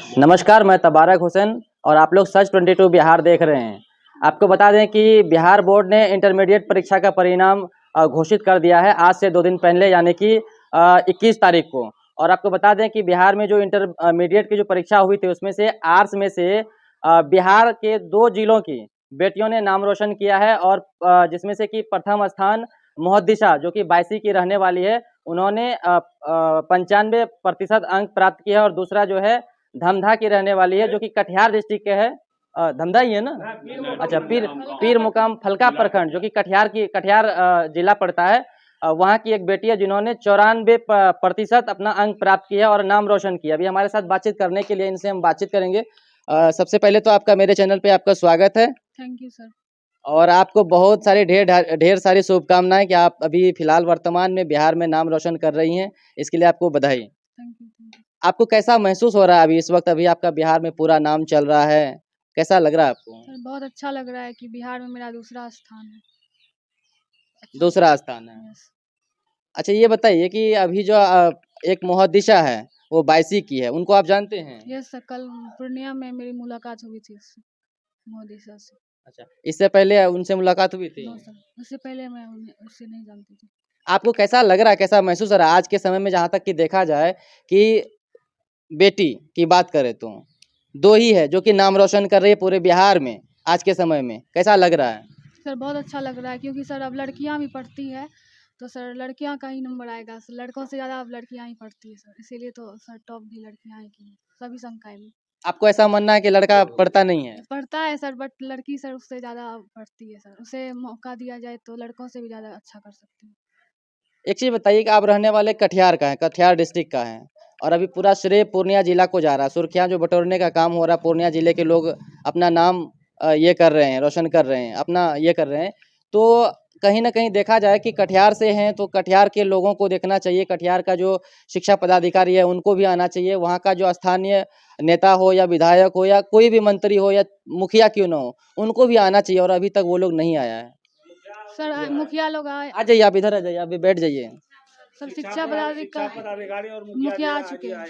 नमस्कार, मैं तबारक हुसैन और आप लोग सच 22 बिहार देख रहे हैं। आपको बता दें कि बिहार बोर्ड ने इंटरमीडिएट परीक्षा का परिणाम घोषित कर दिया है आज से 2 दिन पहले, यानी कि 21 तारीख को। और आपको बता दें कि बिहार में जो इंटरमीडिएट की जो परीक्षा हुई थी उसमें से आर्ट्स में से बिहार के 2 जिलों की बेटियों ने नाम रोशन किया है। और जिसमें से कि प्रथम स्थान मोहद्दिशा, जो कि बायसी की रहने वाली है, उन्होंने 95% अंक प्राप्त किया है। और दूसरा जो है धमधा की रहने वाली है, जो कि कटिहार डिस्ट्रिक्ट के है। धमधा ही है ना? अच्छा, पीर मुकाम फलका प्रखंड, जो कि कटिहार जिला पड़ता है। वहाँ की एक बेटी है जिन्होंने 94% अपना अंक प्राप्त किया और नाम रोशन किया। अभी हमारे साथ बातचीत करने के लिए इनसे हम बातचीत करेंगे। सबसे पहले तो आपका मेरे चैनल पे आपका स्वागत है। Thank you sir. और आपको बहुत सारी ढेर सारी शुभकामनाएं कि आप अभी फिलहाल वर्तमान में बिहार में नाम रोशन कर रही हैं। इसके लिए आपको बधाई। Thank you. आपको कैसा महसूस हो रहा है अभी इस वक्त? अभी आपका बिहार में पूरा नाम चल रहा है, कैसा लग रहा है आपको? सर बहुत अच्छा लग रहा है कि बिहार में मेरा दूसरा स्थान है। दूसरा स्थान है। यस। अच्छा, ये बताइए कि अभी जो एक मोहद्दिशा है वो बायसी की है, उनको आप जानते हैं? यस सर, कल पूर्णिया में मेरी मुलाकात हुई थी उससे, मोदी सर से। अच्छा, इससे पहले उनसे मुलाकात हुई थी? नो सर, उससे पहले मैं उन्हें उससे नहीं जानती थी। आपको कैसा लग रहा है, कैसा महसूस हो रहा है आज के समय में, जहाँ तक कि देखा जाए कि बेटी की बात करें तो 2 ही है जो कि नाम रोशन कर रही है पूरे बिहार में आज के समय में, कैसा लग रहा है? सर बहुत अच्छा लग रहा है क्योंकि सर अब लड़कियां भी पढ़ती है, तो सर लड़कियां का ही नंबर आएगा। सर लड़कों से ज़्यादा अब लड़कियां ही पढ़ती है सर, इसीलिए तो सर टॉप भी लड़कियां ही की हैं, सभी संकाय में। आपको ऐसा मानना है कि लड़का पढ़ता नहीं है? पढ़ता है सर, बट लड़की सर उससे ज़्यादा पढ़ती है सर। उसे मौका दिया जाए तो लड़कों से भी ज़्यादा अच्छा कर सकती है। एक चीज़ बताइए कि आप रहने वाले कटिहार का हैं, कटिहार डिस्ट्रिक्ट का हैं, और अभी पूरा श्रेय पूर्णिया जिला को जा रहा है। सुर्खियाँ जो बटोरने का काम हो रहा है, पूर्णिया जिले के लोग अपना नाम ये कर रहे हैं, रोशन कर रहे हैं, अपना ये कर रहे हैं। तो कहीं न कहीं देखा जाए कि कटिहार से हैं तो कटिहार के लोगों को देखना चाहिए, कटिहार का जो शिक्षा पदाधिकारी है उनको भी आना चाहिए। वहाँ का जो स्थानीय नेता हो या विधायक हो या कोई भी मंत्री हो या मुखिया क्यों ना हो, उनको भी आना चाहिए, और अभी तक वो लोग नहीं आया है। सर मुखिया लोग आए, आ जाइए, आप इधर आ जाइए, अभी बैठ जाइए। सब शिक्षा पदाधिकारी और मुखिया आ चुके हैं।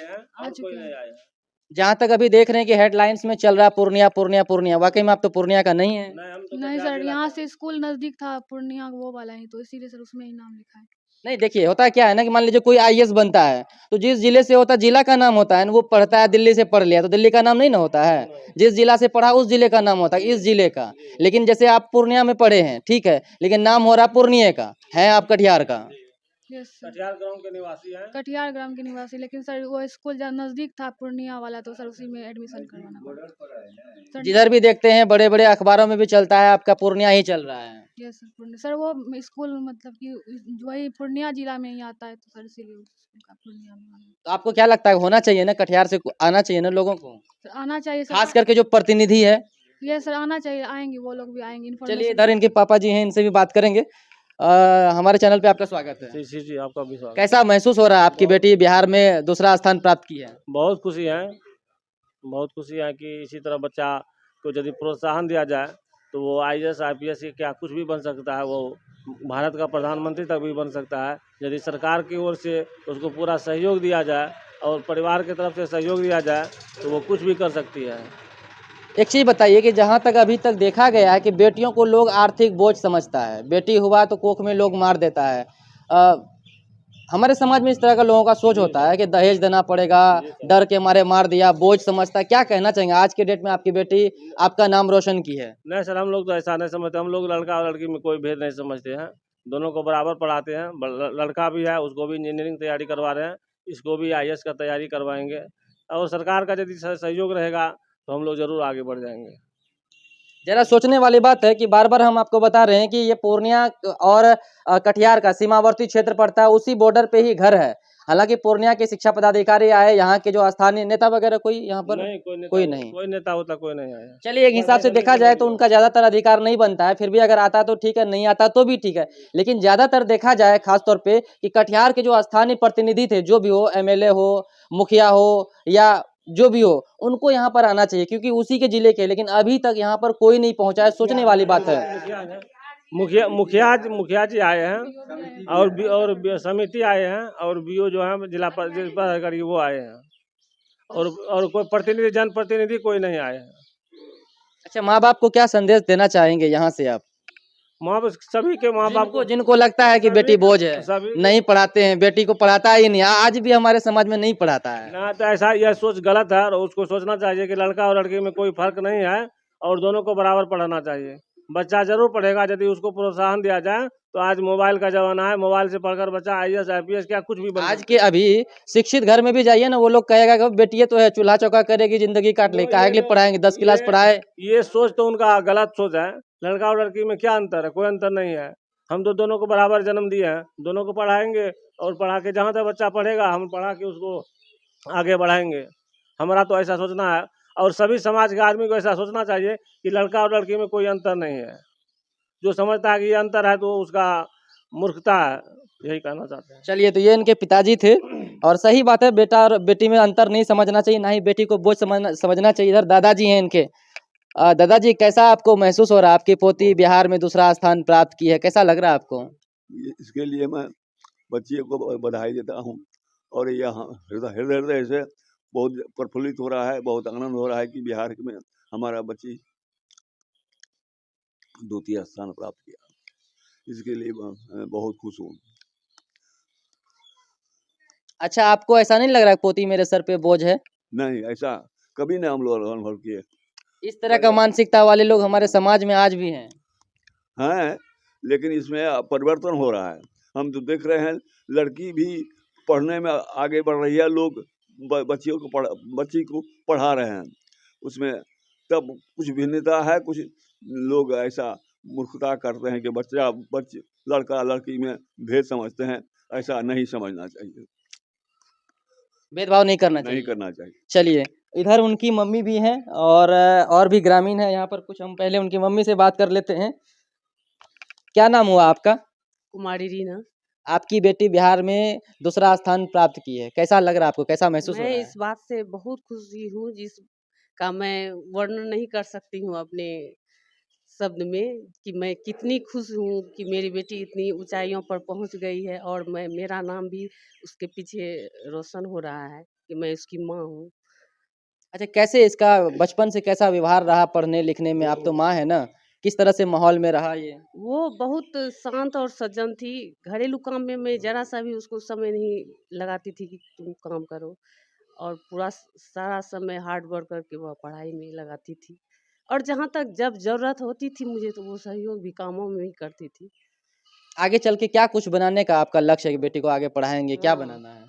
जहाँ तक अभी देख रहे हैं कि हेडलाइंस में चल रहा है पूर्णिया पूर्णिया पूर्णिया, वाकई में आप तो पूर्णिया का नहीं है? नहीं सर, यहाँ से स्कूल नजदीक था पूर्णिया वो वाला ही, तो इसीलिए सर उसमें ही नाम लिखा है। नहीं, देखिए होता क्या है ना कि मान लीजिए कोई आईएएस बनता है तो जिस जिले से होता है जिला का नाम होता है ना। वो पढ़ता है दिल्ली से पढ़ लिया तो दिल्ली का नाम नहीं ना होता है, जिस जिला से पढ़ा उस जिले का नाम होता है, इस जिले का। लेकिन जैसे आप पूर्णिया में पढ़े हैं, ठीक है, लेकिन नाम हो रहा पूर्णिया का है, आप कटिहार का। यस सर, कटिहार ग्राम के निवासी, लेकिन सर वो स्कूल जहाँ नजदीक था पूर्णिया वाला, तो सर उसी में एडमिशन करवाना पड़ा सर। जिधर भी देखते हैं बड़े बड़े अखबारों में भी चलता है आपका पूर्णिया ही चल रहा है। यस सर, पूर्णिया सर वो स्कूल मतलब कि वही पूर्णिया जिला में ही आता है, तो सर इसीलिए उसका पूर्णिया में आना। तो आपको क्या लगता है, होना चाहिए ना कटिहार से आना चाहिए ना लोगों को, सर आना चाहिए सर, खास करके जो प्रतिनिधि है? ये सर आना चाहिए, आएंगे वो लोग भी आएंगे। चलिए, इन्फॉर्मेशन इधर इनके पापा जी हैं, इनसे भी बात करेंगे। हमारे चैनल पे आपका स्वागत है। जी जी, आपका भी स्वागत। कैसा महसूस हो रहा है, आपकी बेटी बिहार में दूसरा स्थान प्राप्त की है? बहुत खुशी है, बहुत खुशी है कि इसी तरह बच्चा को यदि प्रोत्साहन दिया जाए तो वो आईएएस आईपीएस क्या कुछ भी बन सकता है, वो भारत का प्रधानमंत्री तक भी बन सकता है। यदि सरकार की ओर से उसको पूरा सहयोग दिया जाए और परिवार की तरफ से सहयोग दिया जाए तो वो कुछ भी कर सकती है। एक चीज़ बताइए कि जहाँ तक अभी तक देखा गया है कि बेटियों को लोग आर्थिक बोझ समझता है, बेटी हुआ तो कोख में लोग मार देता है। हमारे समाज में इस तरह का लोगों का सोच होता है कि दहेज देना पड़ेगा, डर के मारे मार दिया, बोझ समझता है। क्या कहना चाहेंगे, आज के डेट में आपकी बेटी आपका नाम रोशन की है? नहीं सर, हम लोग तो ऐसा नहीं समझते। हम लोग लड़का और लड़की में कोई भेद नहीं समझते हैं, दोनों को बराबर पढ़ाते हैं। लड़का भी है, उसको भी इंजीनियरिंग तैयारी करवा रहे हैं, इसको भी आईएएस का तैयारी करवाएंगे। और सरकार का यदि सहयोग रहेगा तो हम लोग जरूर आगे बढ़ जाएंगे। जरा सोचने वाली बात है कि बार बार हम आपको बता रहे हैं कि ये पूर्णिया और कटिहार का सीमावर्ती क्षेत्र पड़ता है, उसी बॉर्डर पे ही घर है। हालांकि पूर्णिया के शिक्षा पदाधिकारी आए, यहाँ के जो स्थानीय नेता वगैरह कोई यहाँ पर नहीं, कोई नहीं। कोई नेता होता कोई नहीं आया। चलिए, एक हिसाब से देखा जाए तो उनका ज्यादातर अधिकार नहीं बनता है, फिर भी अगर आता तो ठीक है, नहीं आता तो भी ठीक है। लेकिन ज्यादातर देखा जाए खासतौर पे कि कटिहार के जो स्थानीय प्रतिनिधि थे, जो भी हो, एमएलए हो, मुखिया हो या जो भी हो, उनको यहाँ पर आना चाहिए क्योंकि उसी के जिले के। लेकिन अभी तक यहाँ पर कोई नहीं पहुंचा है, सोचने वाली बात है। मुखिया जी आए हैं और समिति आए हैं और बीओ जो है जिला पदाधिकारी वो आए हैं। और कोई प्रतिनिधि, जनप्रतिनिधि कोई नहीं आए हैं। अच्छा, माँ बाप को क्या संदेश देना चाहेंगे यहाँ से आप? माँ बाप, सभी के माँ बाप जिनको जिनको लगता है कि बेटी सभी बोझ है, सभी नहीं पढ़ाते हैं, बेटी को पढ़ाता ही नहीं, आज भी हमारे समाज में नहीं पढ़ाता है। ना, तो ऐसा यह सोच गलत है, और उसको सोचना चाहिए कि लड़का और लड़की में कोई फर्क नहीं है और दोनों को बराबर पढ़ाना चाहिए। बच्चा जरूर पढ़ेगा यदि उसको प्रोत्साहन दिया जाए। तो आज मोबाइल का जमाना है, मोबाइल से पढ़कर बच्चा IAS IPS क्या कुछ भी बन आज के अभी शिक्षित घर में भी जाइए ना, वो लोग कहेगा कि बेटी तो है, चूल्हा चौका करेगी, जिंदगी काट ले, काहे के लिए पढ़ाएंगे, 10 क्लास पढ़ाए। ये सोच तो उनका गलत सोच है। लड़का और लड़की में क्या अंतर है? कोई अंतर नहीं है। हम तो दोनों को बराबर जन्म दिए हैं, दोनों को पढ़ाएंगे और पढ़ा के जहाँ तक बच्चा पढ़ेगा हम पढ़ा के उसको आगे बढ़ाएंगे। हमारा तो ऐसा सोचना है, और सभी समाज के आदमी को ऐसा सोचना चाहिए कि लड़का और लड़की में कोई अंतर नहीं है। जो समझता है कि ये अंतर है तो उसका मूर्खता है, यही कहना चाहते हैं। चलिए, तो ये इनके पिताजी थे, और सही बात है, बेटा और बेटी में अंतर नहीं समझना चाहिए, ना ही बेटी को बोझ समझना चाहिए। इधर दादाजी हैं इनके। दादाजी, कैसा आपको महसूस हो रहा है? आपकी पोती बिहार में दूसरा स्थान प्राप्त की है, कैसा लग रहा है आपको? इसके लिए मैं बच्चे को बधाई देता हूँ, और यह हृदय हृदय से बहुत प्रफुल्लित हो रहा है, बहुत आनंद हो रहा है कि बिहार में हमारा बच्ची द्वितीय स्थान प्राप्त किया। इसके लिए मैं बहुत खुश हूँ। अच्छा, आपको ऐसा नहीं लग रहा है पोती मेरे सर पे बोझ है? नहीं, ऐसा कभी नहीं हम लोग अनुभव किए इस तरह का मानसिकता वाले लोग हमारे समाज में आज भी हैं। हैं, लेकिन इसमें परिवर्तन हो रहा है। हम तो देख रहे हैं, लड़की भी पढ़ने में आगे बढ़ रही है, लोग बच्ची को पढ़ा रहे हैं। उसमें तब कुछ भिन्नता है, कुछ लोग ऐसा मूर्खता करते हैं कि लड़का लड़की में भेद समझते हैं। ऐसा नहीं समझना चाहिए, भेदभाव नहीं करना नहीं चाहिए। करना चाहिए। चलिए, इधर उनकी मम्मी भी हैं, और भी ग्रामीण है यहाँ पर कुछ। हम पहले उनकी मम्मी से बात कर लेते हैं। क्या नाम हुआ आपका? कुमारी रीना। आपकी बेटी बिहार में दूसरा स्थान प्राप्त की है, कैसा लग रहा है आपको, कैसा महसूस हो मैं रहा है? इस बात से बहुत खुशी हूँ जिसका मैं वर्णन नहीं कर सकती हूँ अपने शब्द में, कि मैं कितनी खुश हूँ कि मेरी बेटी इतनी ऊंचाइयों पर पहुँच गई है, और मेरा नाम भी उसके पीछे रोशन हो रहा है कि मैं उसकी माँ हूँ। अच्छा, कैसे इसका बचपन से कैसा व्यवहार रहा पढ़ने लिखने में? आप तो माँ है ना, किस तरह से माहौल में रहा ये? वो बहुत शांत और सज्जन थी। घरेलू काम में मैं जरा सा भी उसको समय नहीं लगाती थी कि तुम काम करो, और पूरा सारा समय हार्ड वर्क करके वह पढ़ाई में लगाती थी, और जहाँ तक जब ज़रूरत होती थी मुझे तो वो सहयोग भी कामों में ही करती थी। आगे चल के क्या कुछ बनाने का आपका लक्ष्य है कि बेटी को आगे पढ़ाएंगे, क्या हाँ, बनाना है?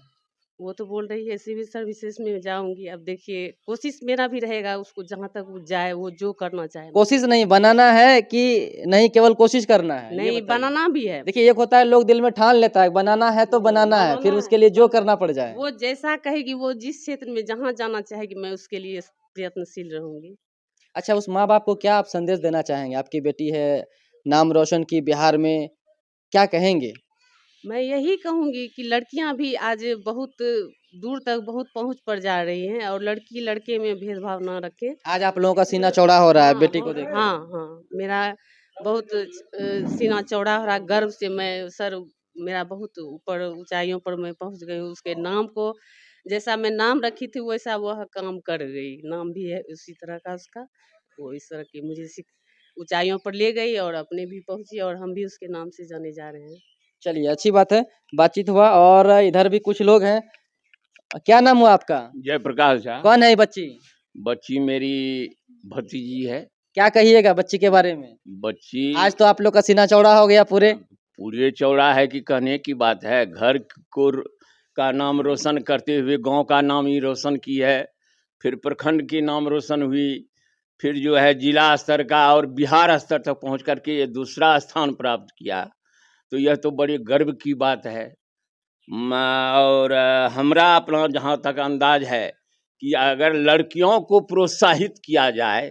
वो तो बोल रही है सिविल सर्विसेज में जाऊंगी। अब देखिए, कोशिश मेरा भी रहेगा उसको जहाँ तक वो जाए, वो जो करना चाहे। कोशिश नहीं बनाना है कि नहीं केवल कोशिश करना है, ये नहीं, बताइए। बनाना भी है। देखिए, एक होता है लोग दिल में ठान लेता है बनाना है तो बनाना है, फिर बनाना उसके है। लिए जो करना पड़ जाए। वो जैसा कहेगी, वो जिस क्षेत्र में जहाँ जाना चाहेगी, मैं उसके लिए प्रयत्नशील रहूंगी। अच्छा, उस माँ बाप को क्या आप संदेश देना चाहेंगे? आपकी बेटी है, नाम रोशन की बिहार में, क्या कहेंगे? मैं यही कहूँगी कि लड़कियां भी आज बहुत दूर तक बहुत पहुँच पर जा रही हैं, और लड़की लड़के में भेदभाव ना रखें। आज आप लोगों का सीना चौड़ा हो रहा है हाँ, बेटी को देख हाँ, हाँ, मेरा बहुत सीना चौड़ा हो रहा, गर्व से मैं सर मेरा बहुत ऊपर ऊंचाइयों पर मैं पहुंच गई हूँ। उसके नाम को जैसा मैं नाम रखी थी वैसा वह काम कर गई। नाम भी है उसी तरह का उसका। वो इस तरह की मुझे ऊंचाइयों पर ले गई, और अपने भी पहुंची, और हम भी उसके नाम से जाने जा रहे हैं। चलिए, अच्छी बात है, बातचीत हुआ। और इधर भी कुछ लोग हैं। क्या नाम हुआ आपका? जयप्रकाश झा। कौन है ये बच्ची? बच्ची मेरी भतीजी है। क्या कहिएगा बच्ची के बारे में? बच्ची आज तो आप लोग का सीना चौड़ा हो गया पूरे। पूरे चौड़ा है कि कहने की बात है। घर को का नाम रोशन करते हुए गांव का नाम ही रोशन की है, फिर प्रखंड की नाम रोशन हुई, फिर जो है जिला स्तर का और बिहार स्तर तक पहुंच करके ये दूसरा स्थान प्राप्त किया। तो यह तो बड़ी गर्व की बात है। और हमरा अपना जहाँ तक अंदाज है कि अगर लड़कियों को प्रोत्साहित किया जाए,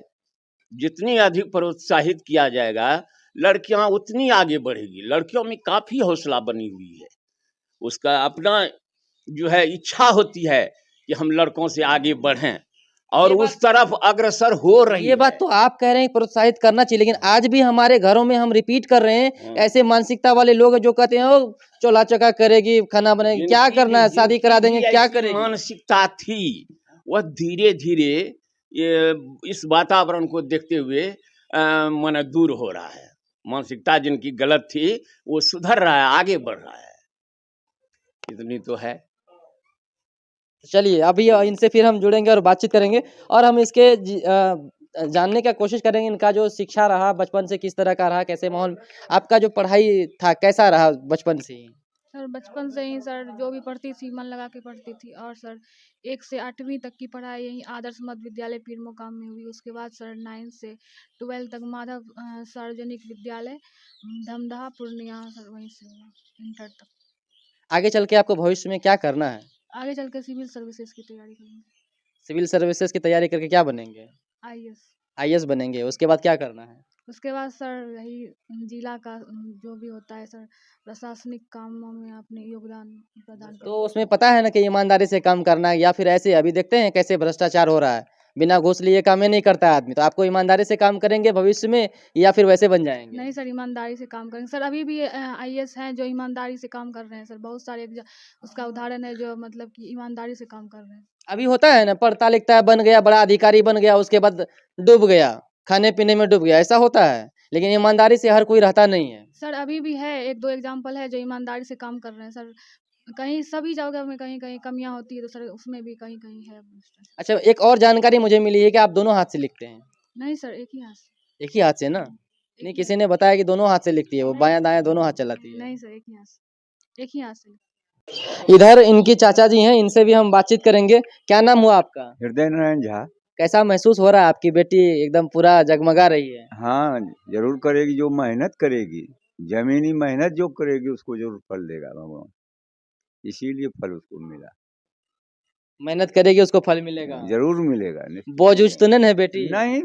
जितनी अधिक प्रोत्साहित किया जाएगा, लड़कियां उतनी आगे बढ़ेगी। लड़कियों में काफ़ी हौसला बनी हुई है, उसका अपना जो है इच्छा होती है कि हम लड़कों से आगे बढ़ें, और उस तरफ अग्रसर हो रही ये बात तो आप कह रहे हैं प्रोत्साहित करना चाहिए, लेकिन आज भी हमारे घरों में हम रिपीट कर रहे हैं ऐसे मानसिकता वाले लोग हैं जो कहते हैं ओ चोला चका करेगी, खाना बनाएगी, क्या करना है, शादी करा देंगे, क्या करेगी। मानसिकता थी वह धीरे धीरे ये इस वातावरण को देखते हुए माने दूर हो रहा है। मानसिकता जिनकी गलत थी वो सुधर रहा है, आगे बढ़ रहा है। इतनी तो है। चलिए अभी इनसे फिर हम जुड़ेंगे और बातचीत करेंगे और हम इसके जानने का कोशिश करेंगे इनका जो शिक्षा रहा बचपन से किस तरह का रहा, कैसे माहौल आपका जो पढ़ाई था कैसा रहा बचपन से ही? सर बचपन से ही सर जो भी पढ़ती थी मन लगा के पढ़ती थी और सर 1 से 8वीं तक की पढ़ाई यहीं आदर्श मध्य विद्यालय पीर मुकाम में हुई। उसके बाद सर 9 से 12 तक माधव सार्वजनिक विद्यालय धमदाहा पूर्णिया सर वहीं से हुआ इंटर तक। आगे चल के आपको भविष्य में क्या करना है? आगे चल के सिविल सर्विसेज की तैयारी करेंगे। सिविल सर्विसेज की तैयारी करके क्या बनेंगे? आईएएस। आईएएस बनेंगे। उसके बाद क्या करना है? उसके बाद सर यही जिला का जो भी होता है सर प्रशासनिक कामों में अपने योगदान प्रदान तो उसमें पता है ना कि ईमानदारी से काम करना है या फिर ऐसे अभी देखते हैं कैसे भ्रष्टाचार हो रहा है, बिना घूस लिए काम ही नहीं करता है आदमी। तो आपको ईमानदारी से काम करेंगे भविष्य में या फिर वैसे बन जाएंगे? नहीं सर ईमानदारी से काम करेंगे सर। अभी भी आईएएस हैं जो ईमानदारी से काम कर रहे हैं सर। बहुत सारे उसका उदाहरण है जो मतलब कि ईमानदारी से काम कर रहे हैं। अभी होता है ना पढ़ता लिखता है बन गया बड़ा अधिकारी बन गया उसके बाद डूब गया, खाने पीने में डूब गया, ऐसा होता है। लेकिन ईमानदारी से हर कोई रहता नहीं है। सर अभी भी है 1-2 एग्जाम्पल है जो ईमानदारी से काम कर रहे हैं सर। कहीं सभी जगह में कहीं कहीं कमियां होती है तो सर उसमें भी कहीं कहीं है भ्रष्टाचार। अच्छा एक और जानकारी मुझे मिली है कि आप दोनों हाथ से लिखते हैं? नहीं सर एक ही हाथ से। एक ही हाथ से ना? नहीं किसी ने बताया कि दोनों हाथ से लिखती है वो, बायां दायां दोनों हाथ चलाती है। नहीं सर एक ही हाथ से। एक ही हाथ से। इधर इनकी चाचा जी हैं, इनसे भी हम बातचीत करेंगे। क्या नाम हुआ आपका? हृदय नारायण झा। कैसा महसूस हो रहा है आपकी बेटी एकदम पूरा जगमगा रही है? हाँ जरूर करेगी, जो मेहनत करेगी जमीनी मेहनत जो करेगी उसको जरूर फल देगा भगवान, इसीलिए फल उसको मिला। मेहनत करेगी उसको फल मिलेगा, जरूर मिलेगा। बोझ उझ तो नहीं है बेटी? नहीं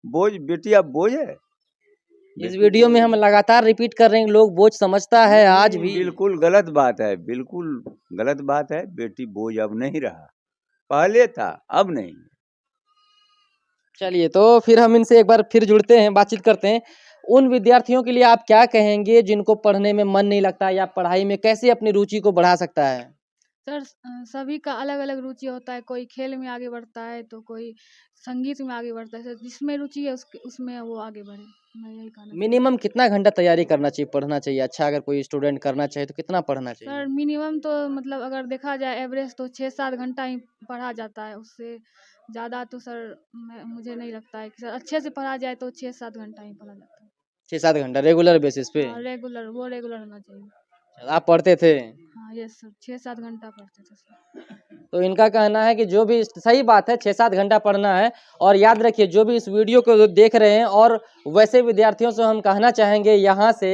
बोझ बेटी अब बोझ है। इस वीडियो में हम लगातार रिपीट कर रहे हैं, लोग बोझ समझता है आज भी। बिल्कुल गलत बात है, बिल्कुल गलत बात है। बेटी बोझ अब नहीं रहा, पहले था अब नहीं। चलिए तो फिर हम इनसे एक बार फिर जुड़ते हैं, बातचीत करते हैं। उन विद्यार्थियों के लिए आप क्या कहेंगे जिनको पढ़ने में मन नहीं लगता या पढ़ाई में कैसे अपनी रुचि को बढ़ा सकता है? सर सभी का अलग अलग रुचि होता है। कोई खेल में आगे बढ़ता है तो कोई संगीत में आगे बढ़ता है। सर जिसमें रुचि है उसमें वो आगे बढ़े। मैं यही कहना मिनिमम कितना घंटा तैयारी करना चाहिए, पढ़ना चाहिए? अच्छा अगर कोई स्टूडेंट करना चाहे तो कितना पढ़ना चाहिए? सर मिनिमम तो मतलब अगर देखा जाए एवरेज तो 6-7 घंटा ही पढ़ा जाता है। उससे ज़्यादा तो सर मुझे नहीं लगता है कि सर अच्छे से पढ़ा जाए तो 6-7 घंटा ही पढ़ा जाता है। 6-7 घंटा रेगुलर बेसिस पे? हाँ रेगुलर होना चाहिए। आप पढ़ते थे? हाँ यस सर 6-7 घंटा पढ़ते थे सर। तो इनका कहना है कि जो भी सही बात है 6-7 घंटा पढ़ना है। और याद रखिए जो भी इस वीडियो को देख रहे हैं और वैसे विद्यार्थियों से हम कहना चाहेंगे यहाँ से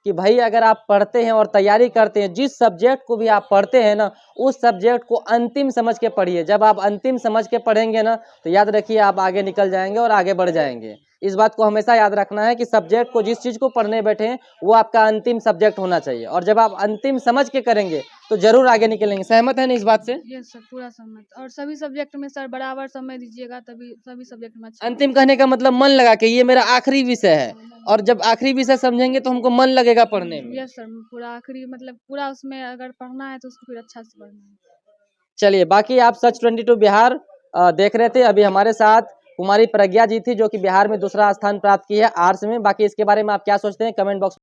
कि भाई अगर आप पढ़ते हैं और तैयारी करते हैं, जिस सब्जेक्ट को भी आप पढ़ते हैं ना उस सब्जेक्ट को अंतिम समझ के पढ़िए। जब आप अंतिम समझ के पढ़ेंगे ना तो याद रखिए आप आगे निकल जाएंगे और आगे बढ़ जाएंगे। इस बात को हमेशा याद रखना है कि सब्जेक्ट को जिस चीज़ को पढ़ने बैठे हैं वो आपका अंतिम सब्जेक्ट होना चाहिए। और जब आप अंतिम समझ के करेंगे तो जरूर आगे निकलेंगे। सहमत है ना इस बात से? यस सर पूरा सहमत। और सभी सब्जेक्ट में सर बराबर समय दीजिएगा तभी सभी सब्जेक्ट में अच्छा। अंतिम कहने का मतलब मन लगा के ये मेरा आखिरी विषय है, और जब आखिरी विषय समझेंगे तो हमको मन लगेगा पढ़ने में। यस सर पूरा आखिरी मतलब पूरा उसमें अगर पढ़ना है तो उसको फिर अच्छा से पढ़ना है। चलिए बाकी आप सच 22 बिहार देख रहे थे। अभी हमारे साथ कुमारी प्रज्ञा जी थी जो कि बिहार में दूसरा स्थान प्राप्त की है आर्ट्स में। बाकी इसके बारे में आप क्या सोचते हैं कमेंट बॉक्स